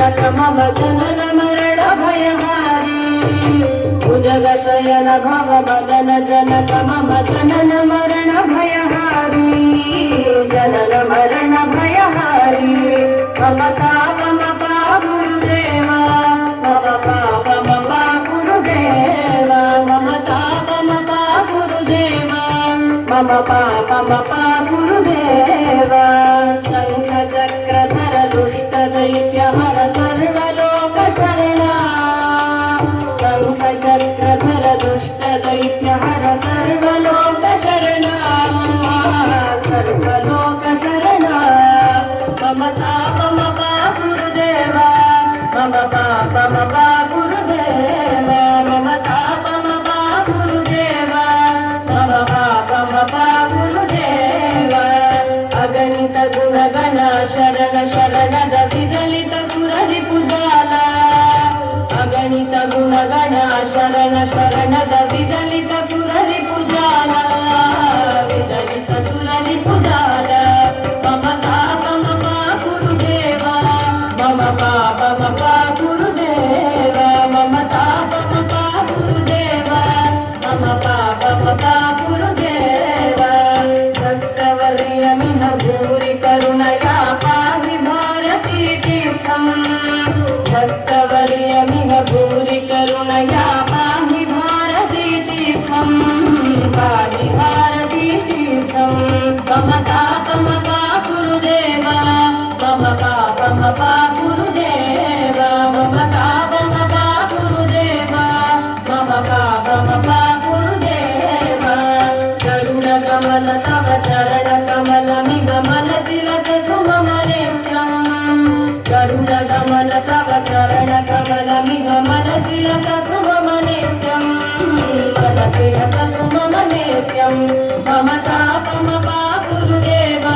जनक मम जनन मरण भयहारी भुजगशयन भव मदन जनक मम जनन मरण भयहारी जनन मरण भयहारी मम ताप मपा गुरुदेवा मम पाप मपा गुरुदेवा मम ताप मपा गुरुदेवा मम पाप मपा गुरुदेवा शंख चक्रधर दुष्ट दैत्य हर सर्वलोक शरणा शंख चक्रधर दुष्ट दैत्य हर सर्वलोक शरणा सर्वलोक शरणा मम ताप मपा गुरुदेवा मम पाप मपा गुरुदेवा मम ताप मपा गुरुदेवा मम पाप मपा गुरुदेवा अगणित गुणगण शरण शरणद विदलित सुररिपुजाला अगणित गुणगण शरण शरणद विदलित सुररिपुजाला विदलित सुररिपुजाला मम ताप मपा गुरुदेवा मम पाप मपा गुरुदेवा मम ताप मपा गुरुदेवा मम पाप मपा गुरुदेवा भक्तवर्यमिह भूरि करुणया पाहि भारती तीर्थम् भक्तवर्यमिह भूरि करुणया पाहि भारती तीर्थम् पाहि भारती तीर्थम् मम ताप मपा गुरुदेवा मम पाप मपा गुरुदेवा मम ताप मपा गुरुदेवा मम पाप मपा गुरुदेवा करुण कमल तव चरण कमल मिगमल तिलक सुमम नित्यम् करुण कमल तव चरण कमल मिगमल तिलक सुमम नित्यम् मम तिलक सुमम नित्यम् मम ताप मपा गुरुदेवा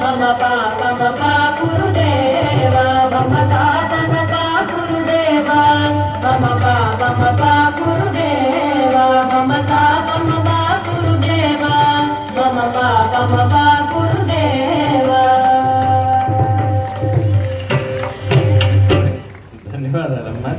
मम पाप मपा गुरुदेवा मम ताप मपा गुरुदेवा मम पाप मपा गुरुदेवा मम ताप मपा गुरुदेवा मम पाप मपा गुरुदेवा ధన్యవాదాలమ్మా.